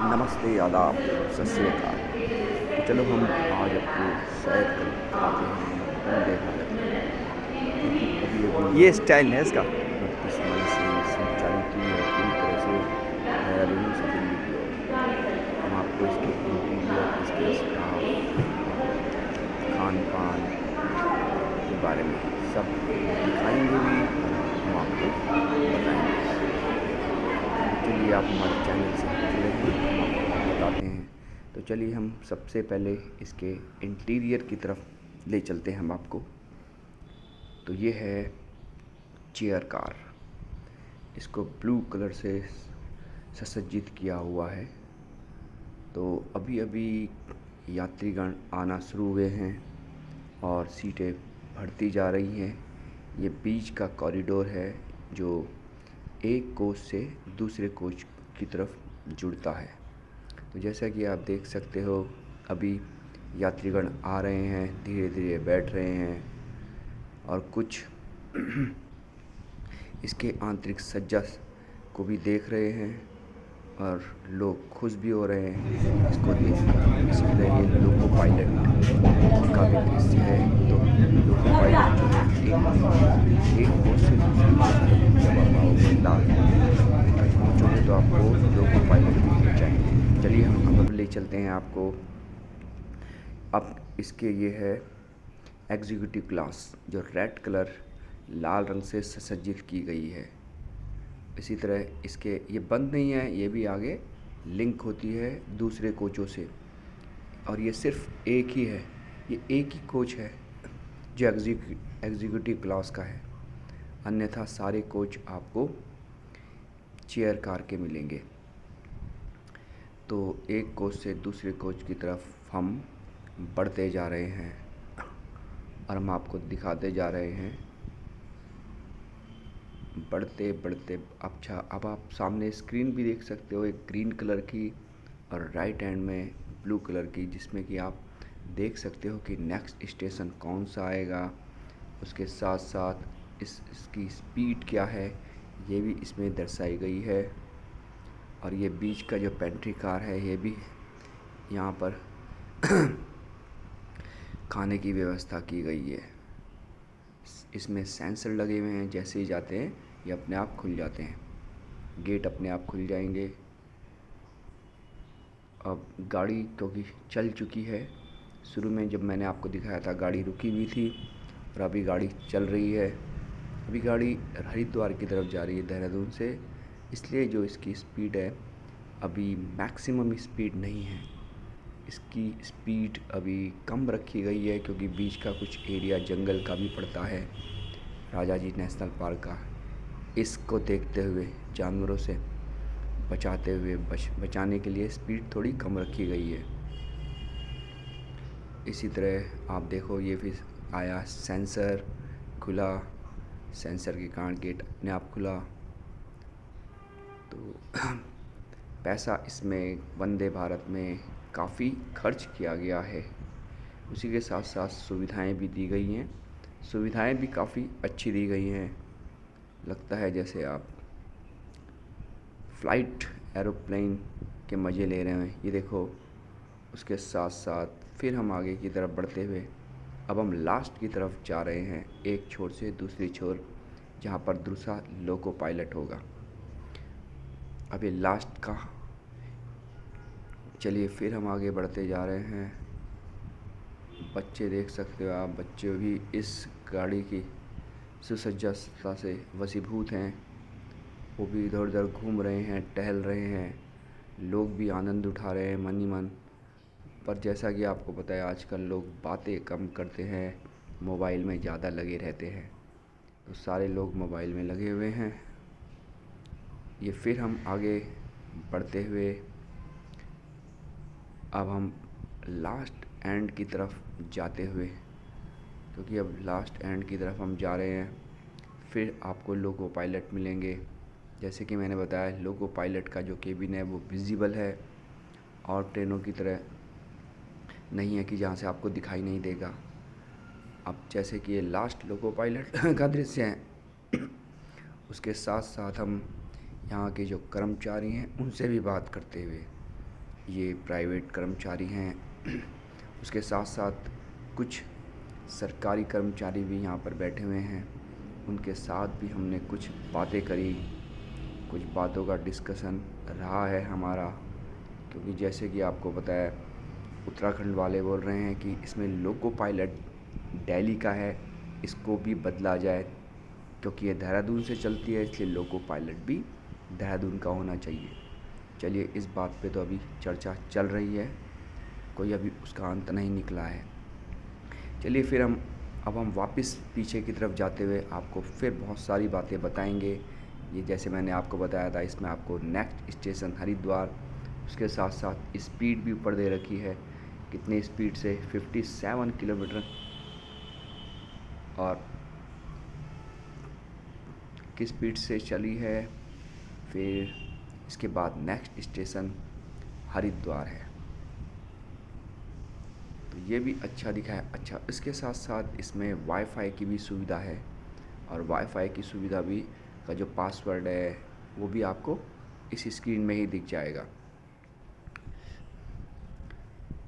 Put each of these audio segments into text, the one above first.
नमस्ते, आदाब, सत श्री अकाल। तो चलो हम आज आपको सैर कराते हैं वंदे भारत में, क्योंकि अभी-अभी ये स्टाइल है इसका। 29 मई से संचालित हुई है पूरी तरह से देहरादून से दिल्ली की ओर। हम आपको इसके इंटीरियर, इसके स्टाफ और खान-पान के बारे में सब दिखाएँगे भी और हम आपको बताएँगे भी। तो चलिए आप हमारे चैनल से जुड़े हैं, हम आपको बताते हैं। तो चलिए हम सबसे पहले इसके इंटीरियर की तरफ ले चलते हैं हम आपको। तो ये है चेयर कार। इसको ब्लू कलर से सुसज्जित किया हुआ है। तो अभी-अभी यात्रीगण आना शुरू हुए हैं और सीटें भरती जा रही हैं। ये बीच का कॉरिडोर है जो एक कोच से दूसरे कोच की तरफ जुड़ता है। तो जैसा कि आप देख सकते हो, अभी यात्रीगण आ रहे हैं, धीरे-धीरे बैठ रहे हैं और कुछ इसके आंतरिक सज्जा को भी देख रहे हैं और लोग खुश भी हो रहे हैं इसको देखकर। इसी तरह ये लोको पायलट का भी दृश्य है। तो लोको पायलट जो है एक कोच से दूसरी कोच जब आप आओगे तक पहुँचोगे तो आपको लोको पायलट भी मिल जाएंगे। चलिए हम अब ले चलते हैं आपको। अब इसके ये है एग्जीक्यूटिव क्लास, जो रेड कलर लाल रंग से सुसज्जित की गई है। इसी तरह इसके ये बंद नहीं है, ये भी आगे लिंक होती है दूसरे कोचों से। और ये सिर्फ एक ही है, ये एक ही कोच है जो एग्जीक्यूटिव क्लास का है। अन्यथा सारे कोच आपको चेयर कार के मिलेंगे। तो एक कोच से दूसरे कोच की तरफ हम बढ़ते जा रहे हैं और हम आपको दिखाते जा रहे हैं। बढ़ते बढ़ते अच्छा, अब आप सामने स्क्रीन भी देख सकते हो, एक ग्रीन कलर की और राइट हैंड में ब्लू कलर की, जिसमें कि आप देख सकते हो कि नेक्स्ट स्टेशन कौन सा आएगा। उसके साथ साथ इसकी स्पीड क्या है ये भी इसमें दर्शाई गई है। और ये बीच का जो पेंट्री कार है, ये भी यहाँ पर खाने की व्यवस्था की गई है। इसमें सेंसर लगे हुए हैं, जैसे ही जाते हैं ये अपने आप खुल जाते हैं, गेट अपने आप खुल जाएंगे। अब गाड़ी क्योंकि चल चुकी है, शुरू में जब मैंने आपको दिखाया था गाड़ी रुकी हुई थी और अभी गाड़ी चल रही है। अभी गाड़ी हरिद्वार की तरफ जा रही है देहरादून से, इसलिए जो इसकी स्पीड है अभी मैक्सिमम स्पीड नहीं है। इसकी स्पीड अभी कम रखी गई है क्योंकि बीच का कुछ एरिया जंगल का भी पड़ता है, राजा जी नेशनल पार्क का। इसको देखते हुए, जानवरों से बचाते हुए बचाने के लिए स्पीड थोड़ी कम रखी गई है। इसी तरह आप देखो, ये फिर आया सेंसर, खुला, सेंसर के कारण गेट अपने आप खुला। तो पैसा इसमें वंदे भारत में काफ़ी खर्च किया गया है। उसी के साथ साथ सुविधाएं भी दी गई हैं, सुविधाएं भी काफ़ी अच्छी दी गई हैं। लगता है जैसे आप फ़्लाइट एरोप्लेन के मज़े ले रहे हैं। ये देखो, उसके साथ साथ फिर हम आगे की तरफ बढ़ते हुए अब हम लास्ट की तरफ जा रहे हैं, एक छोर से दूसरी छोर, जहाँ पर दूसरा लोको पायलट होगा। अब ये लास्ट का, चलिए फिर हम आगे बढ़ते जा रहे हैं। बच्चे देख सकते हो आप, बच्चे भी इस गाड़ी की सुसज्जता से वशीभूत हैं। वो भी इधर उधर घूम रहे हैं, टहल रहे हैं। लोग भी आनंद उठा रहे हैं मन ही मन। पर जैसा कि आपको पता है, आजकल लोग बातें कम करते हैं, मोबाइल में ज़्यादा लगे रहते हैं। तो सारे लोग मोबाइल में लगे हुए हैं। ये फिर हम आगे बढ़ते हुए अब हम लास्ट एंड की तरफ जाते हुए, क्योंकि अब लास्ट एंड की तरफ हम जा रहे हैं, फिर आपको लोको पायलट मिलेंगे। जैसे कि मैंने बताया, लोको पायलट का जो केबिन है वो विजिबल है और ट्रेनों की तरह नहीं है कि जहाँ से आपको दिखाई नहीं देगा। अब जैसे कि ये लास्ट लोको पायलट का दृश्य है, उसके साथ साथ हम यहाँ के जो कर्मचारी हैं उनसे भी बात करते हुए ये प्राइवेट कर्मचारी हैं। उसके साथ साथ कुछ सरकारी कर्मचारी भी यहाँ पर बैठे हुए हैं। उनके साथ भी हमने कुछ बातें करी, कुछ बातों का डिस्कशन रहा है हमारा, क्योंकि जैसे कि आपको पता है उत्तराखंड वाले बोल रहे हैं कि इसमें लोको पायलट दिल्ली का है, इसको भी बदला जाए, क्योंकि ये देहरादून से चलती है, इसलिए लोको पायलट भी देहरादून का होना चाहिए। चलिए, इस बात पे तो अभी चर्चा चल रही है, कोई अभी उसका अंत नहीं निकला है। चलिए फिर अब हम वापस पीछे की तरफ जाते हुए आपको फिर बहुत सारी बातें बताएंगे। ये जैसे मैंने आपको बताया था, इसमें आपको नेक्स्ट स्टेशन हरिद्वार, उसके साथ साथ स्पीड भी ऊपर दे रखी है, कितनी स्पीड से 57 किलोमीटर और किस स्पीड से चली है। फिर इसके बाद नेक्स्ट स्टेशन हरिद्वार है, तो ये भी अच्छा दिखा है। अच्छा, इसके साथ साथ इसमें वाईफाई की भी सुविधा है, और वाईफाई की सुविधा भी का जो पासवर्ड है वो भी आपको इस स्क्रीन में ही दिख जाएगा।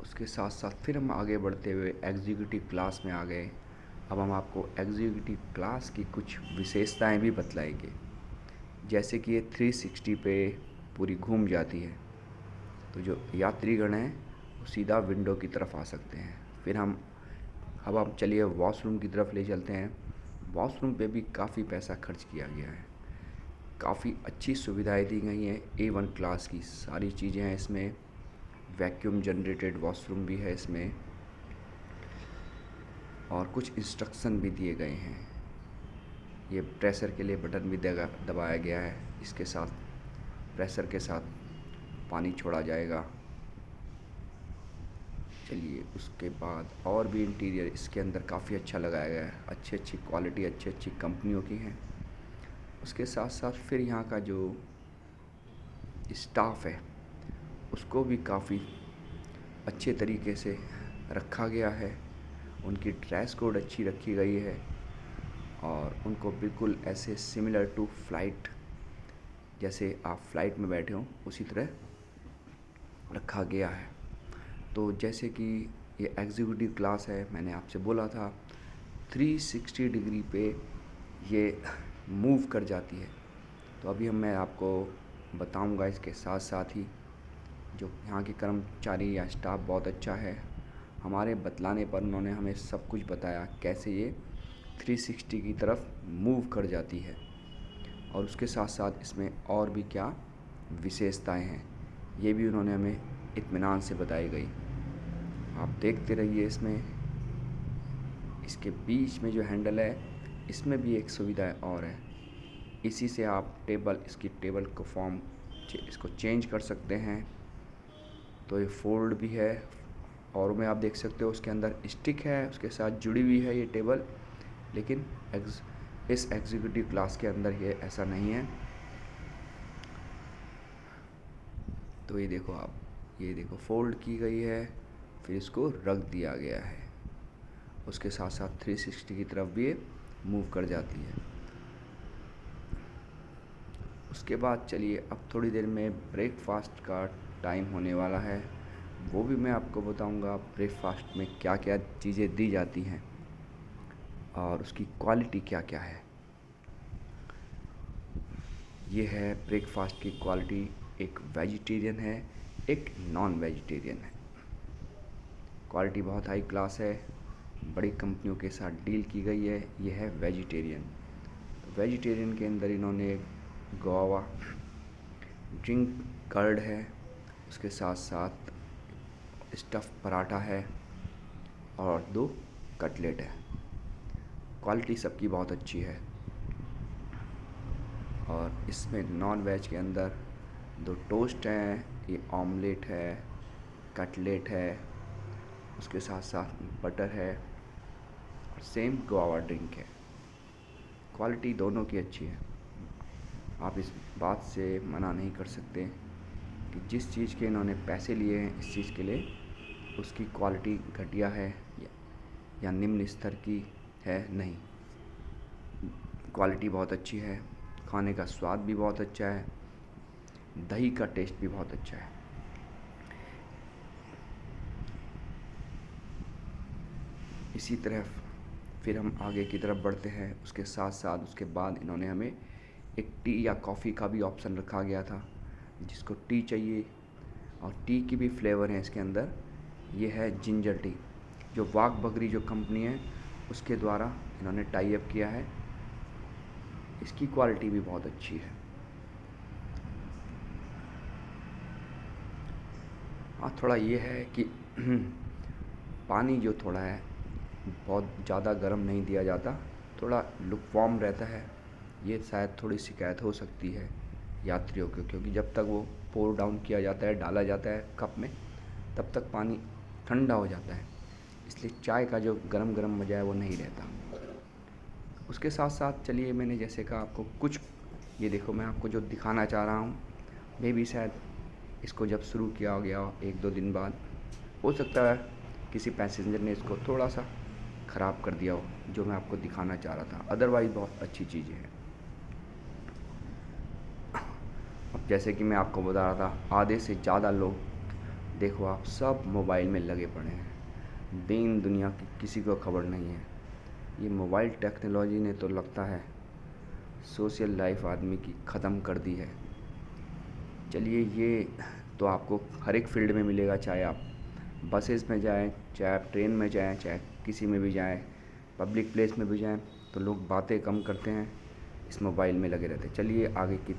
उसके साथ साथ फिर हम आगे बढ़ते हुए एग्जीक्यूटिव क्लास में आ गए। अब हम आपको एग्जीक्यूटिव क्लास की कुछ विशेषताएं भी बतलाएंगे, जैसे कि ये 360 पे पूरी घूम जाती है, तो जो यात्रीगण हैं वो सीधा विंडो की तरफ आ सकते हैं। फिर अब हम चलिए वॉशरूम की तरफ ले चलते हैं। वॉशरूम पे भी काफ़ी पैसा खर्च किया गया है, काफ़ी अच्छी सुविधाएं दी गई हैं, A1 क्लास की सारी चीज़ें हैं इसमें। वैक्यूम जनरेटेड वॉशरूम भी है इसमें, और कुछ इंस्ट्रक्शन भी दिए गए हैं। ये प्रेशर के लिए बटन भी दबाया गया है, इसके साथ प्रेशर के साथ पानी छोड़ा जाएगा। चलिए, उसके बाद और भी इंटीरियर इसके अंदर काफ़ी अच्छा लगाया गया है, अच्छी क्वालिटी अच्छी कंपनियों की हैं। उसके साथ साथ फिर यहाँ का जो स्टाफ है उसको भी काफ़ी अच्छे तरीके से रखा गया है, उनकी ड्रेस कोड अच्छी रखी गई है, और उनको बिल्कुल ऐसे सिमिलर टू फ्लाइट, जैसे आप फ्लाइट में बैठे हों उसी तरह रखा गया है। तो जैसे कि ये एग्जीक्यूटिव क्लास है, मैंने आपसे बोला था 360 डिग्री पे ये मूव कर जाती है। तो अभी मैं आपको बताऊंगा, इसके साथ साथ ही जो यहाँ के कर्मचारी या स्टाफ बहुत अच्छा है, हमारे बतलाने पर उन्होंने हमें सब कुछ बताया कैसे ये 360 की तरफ मूव कर जाती है, और उसके साथ साथ इसमें और भी क्या विशेषताएं हैं ये भी उन्होंने हमें इत्मीनान से बताई गई। आप देखते रहिए। इसके बीच में जो हैंडल है इसमें भी एक सुविधा और है, इसी से आप इसकी टेबल को इसको चेंज कर सकते हैं। तो ये फोल्ड भी है, और में आप देख सकते हो उसके अंदर स्टिक है, उसके साथ जुड़ी हुई है ये टेबल, लेकिन इस एग्जीक्यूटिव क्लास के अंदर ये ऐसा नहीं है। तो ये देखो आप, ये देखो फोल्ड की गई है, फिर इसको रख दिया गया है। उसके साथ साथ 360 की तरफ भी ये मूव कर जाती है। उसके बाद चलिए, अब थोड़ी देर में ब्रेकफास्ट का टाइम होने वाला है, वो भी मैं आपको बताऊंगा ब्रेकफास्ट में क्या क्या चीज़ें दी जाती हैं और उसकी क्वालिटी क्या क्या है। ये है ब्रेकफास्ट की क्वालिटी, एक वेजिटेरियन है, एक नॉन वेजिटेरियन है। क्वालिटी बहुत हाई क्लास है, बड़ी कंपनियों के साथ डील की गई है। ये है वेजिटेरियन। तो वेजिटेरियन के अंदर इन्होंने गुआवा ड्रिंक कर्ड है, उसके साथ साथ स्टफ़ पराठा है और 2 कटलेट है। क्वालिटी सबकी बहुत अच्छी है। और इसमें नॉन वेज के अंदर 2 टोस्ट हैं, ये ऑमलेट है, कटलेट है, उसके साथ साथ बटर है और सेम गुआवा ड्रिंक है। क्वालिटी दोनों की अच्छी है, आप इस बात से मना नहीं कर सकते कि जिस चीज़ के इन्होंने पैसे लिए हैं इस चीज़ के लिए, उसकी क्वालिटी घटिया है या निम्न स्तर की है नहीं। क्वालिटी बहुत अच्छी है, खाने का स्वाद भी बहुत अच्छा है, दही का टेस्ट भी बहुत अच्छा है। इसी तरह फिर हम आगे की तरफ बढ़ते हैं। उसके साथ साथ उसके बाद इन्होंने हमें एक टी या कॉफ़ी का भी ऑप्शन रखा गया था, जिसको टी चाहिए, और टी की भी फ्लेवर है इसके अंदर। ये है जिंजर टी, जो वाघ बकरी जो कंपनी है उसके द्वारा इन्होंने टाई अप किया है। इसकी क्वालिटी भी बहुत अच्छी है। हाँ, थोड़ा ये है कि पानी जो थोड़ा है बहुत ज़्यादा गर्म नहीं दिया जाता, थोड़ा लुकवार्म रहता है। ये शायद थोड़ी शिकायत हो सकती है यात्रियों को, क्योंकि जब तक वो पोर डाउन किया जाता है, डाला जाता है कप में, तब तक पानी ठंडा हो जाता है, इसलिए चाय का जो गरम गरम मज़ा है वो नहीं रहता। उसके साथ साथ चलिए, मैंने जैसे कहा आपको कुछ, ये देखो मैं आपको जो दिखाना चाह रहा हूँ, मे भी शायद इसको जब शुरू किया गया 1-2 दिन बाद, हो सकता है किसी पैसेंजर ने इसको थोड़ा सा ख़राब कर दिया हो, जो मैं आपको दिखाना चाह रहा था। अदरवाइज़ बहुत अच्छी चीज़ें हैं। अब जैसे कि मैं आपको बता रहा था, आधे से ज़्यादा लोग देखो आप सब मोबाइल में लगे पड़े हैं। दीन दुनिया की किसी को खबर नहीं है। ये मोबाइल टेक्नोलॉजी ने तो लगता है सोशल लाइफ आदमी की ख़त्म कर दी है। चलिए, ये तो आपको हर एक फील्ड में मिलेगा, चाहे आप बसेस में जाएं, चाहे आप ट्रेन में जाएं, चाहे किसी में भी जाएं, पब्लिक प्लेस में भी जाएं, तो लोग बातें कम करते हैं, इस मोबाइल में लगे रहते हैं। चलिए आगे की